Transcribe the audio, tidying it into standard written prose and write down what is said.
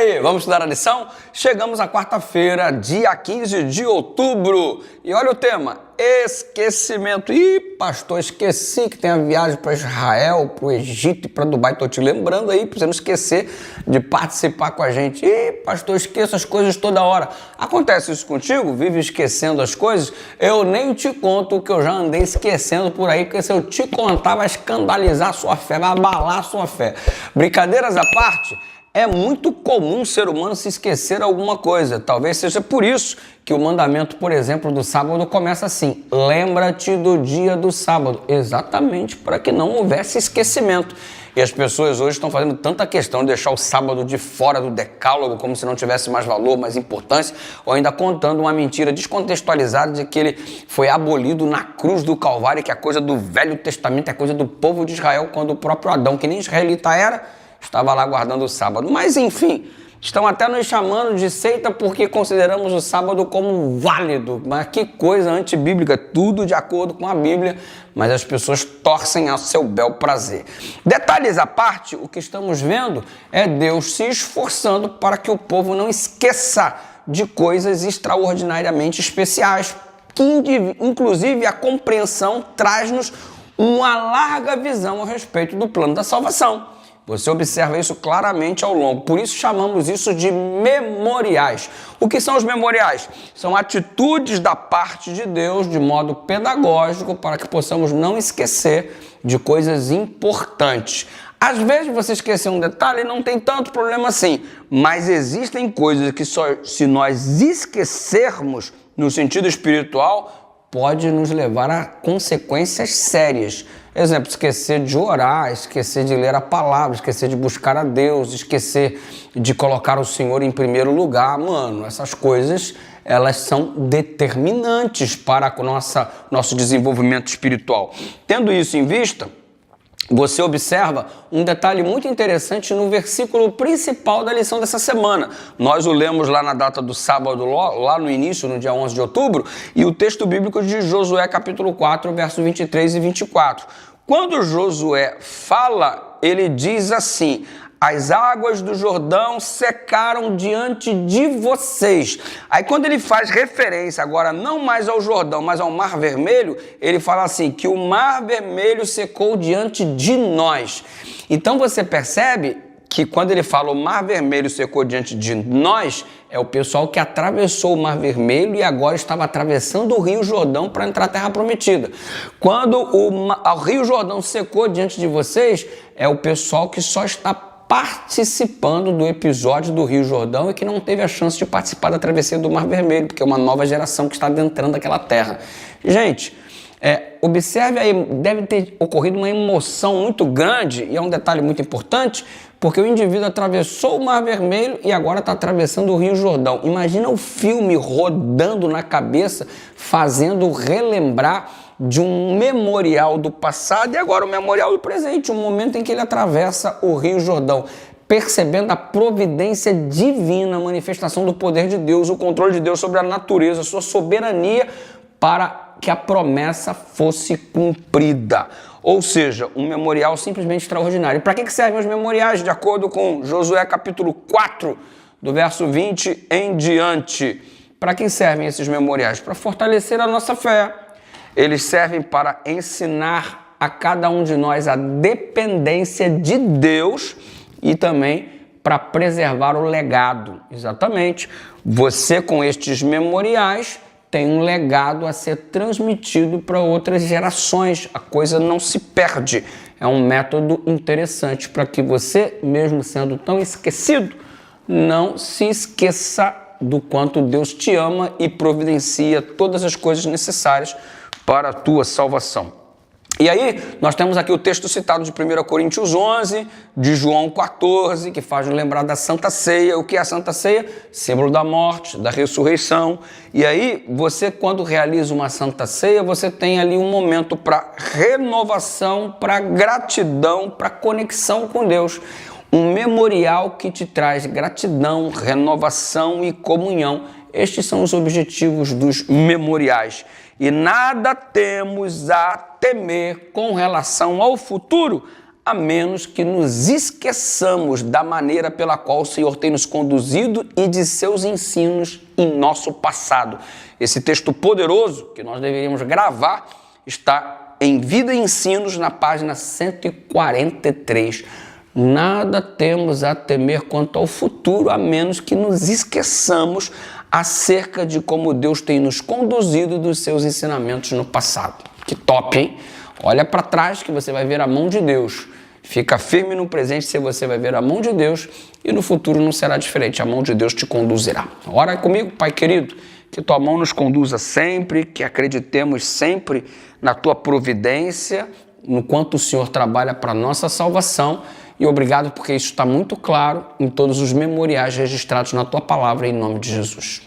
aí, vamos estudar a lição? Chegamos à quarta-feira, dia 15 de outubro. E olha o tema, esquecimento. Ih, pastor, esqueci que tem a viagem para Israel, para o Egito e para Dubai. Estou te lembrando aí, para você não esquecer de participar com a gente. Ih, pastor, esqueço as coisas toda hora. Acontece isso contigo? Vive esquecendo as coisas? Eu nem te conto o que eu já andei esquecendo por aí, porque se eu te contar vai escandalizar a sua fé, vai abalar a sua fé. Brincadeiras à parte, é muito comum o ser humano se esquecer alguma coisa. Talvez seja por isso que o mandamento, por exemplo, do sábado começa assim: lembra-te do dia do sábado. Exatamente, para que não houvesse esquecimento. E as pessoas hoje estão fazendo tanta questão de deixar o sábado de fora do decálogo, como se não tivesse mais valor, mais importância, ou ainda contando uma mentira descontextualizada de que ele foi abolido na cruz do Calvário, que é coisa do Velho Testamento, é coisa do povo de Israel, quando o próprio Adão, que nem israelita era, estava lá guardando o sábado. Mas enfim, estão até nos chamando de seita porque consideramos o sábado como válido. Mas que coisa antibíblica, tudo de acordo com a Bíblia, mas as pessoas torcem ao seu bel prazer. Detalhes à parte, o que estamos vendo é Deus se esforçando para que o povo não esqueça de coisas extraordinariamente especiais, que inclusive a compreensão traz-nos uma larga visão a respeito do plano da salvação. Você observa isso claramente ao longo, por isso chamamos isso de memoriais. O que são os memoriais? São atitudes da parte de Deus de modo pedagógico para que possamos não esquecer de coisas importantes. Às vezes você esquecer um detalhe não tem tanto problema assim, mas existem coisas que só se nós esquecermos no sentido espiritual pode nos levar a consequências sérias. Exemplo, esquecer de orar, esquecer de ler a palavra, esquecer de buscar a Deus, esquecer de colocar o Senhor em primeiro lugar. Mano, essas coisas, elas são determinantes para o nosso desenvolvimento espiritual. Tendo isso em vista, você observa um detalhe muito interessante no versículo principal da lição dessa semana. Nós o lemos lá na data do sábado, lá no início, no dia 11 de outubro, e o texto bíblico de Josué, capítulo 4, verso 23 e 24. Quando Josué fala, ele diz assim: as águas do Jordão secaram diante de vocês. Aí quando ele faz referência agora não mais ao Jordão, mas ao Mar Vermelho, ele fala assim, que o Mar Vermelho secou diante de nós. Então você percebe que quando ele fala o Mar Vermelho secou diante de nós, é o pessoal que atravessou o Mar Vermelho e agora estava atravessando o Rio Jordão para entrar na Terra Prometida. Quando o Rio Jordão secou diante de vocês, é o pessoal que só está participando do episódio do Rio Jordão e que não teve a chance de participar da travessia do Mar Vermelho, porque é uma nova geração que está adentrando aquela terra. Gente, observe aí, deve ter ocorrido uma emoção muito grande, e é um detalhe muito importante, porque o indivíduo atravessou o Mar Vermelho e agora está atravessando o Rio Jordão. Imagina o filme rodando na cabeça, fazendo relembrar de um memorial do passado e agora o memorial do presente, um momento em que ele atravessa o Rio Jordão, percebendo a providência divina, a manifestação do poder de Deus, o controle de Deus sobre a natureza, a sua soberania para que a promessa fosse cumprida. Ou seja, um memorial simplesmente extraordinário. E para que servem os memoriais? De acordo com Josué capítulo 4, do verso 20 em diante. Para que servem esses memoriais? Para fortalecer a nossa fé. Eles servem para ensinar a cada um de nós a dependência de Deus e também para preservar o legado. Exatamente. Você, com estes memoriais, tem um legado a ser transmitido para outras gerações. A coisa não se perde. É um método interessante para que você, mesmo sendo tão esquecido, não se esqueça do quanto Deus te ama e providencia todas as coisas necessárias para a tua salvação. E aí, nós temos aqui o texto citado de 1 Coríntios 11, de João 14, que faz nos lembrar da Santa Ceia. O que é a Santa Ceia? Símbolo da morte, da ressurreição. E aí, você, quando realiza uma Santa Ceia, você tem ali um momento para renovação, para gratidão, para conexão com Deus. Um memorial que te traz gratidão, renovação e comunhão. Estes são os objetivos dos memoriais. E nada temos a temer com relação ao futuro, a menos que nos esqueçamos da maneira pela qual o Senhor tem nos conduzido e de seus ensinos em nosso passado. Esse texto poderoso que nós deveríamos gravar está em Vida e Ensinos, na página 143. Nada temos a temer quanto ao futuro, a menos que nos esqueçamos acerca de como Deus tem nos conduzido dos seus ensinamentos no passado. Que top, hein? Olha para trás que você vai ver a mão de Deus. Fica firme no presente, se você vai ver a mão de Deus, e no futuro não será diferente. A mão de Deus te conduzirá. Ora comigo, Pai querido, que tua mão nos conduza sempre, que acreditemos sempre na tua providência, no quanto o Senhor trabalha para a nossa salvação. E obrigado porque isso está muito claro em todos os memoriais registrados na tua palavra, em nome de Jesus.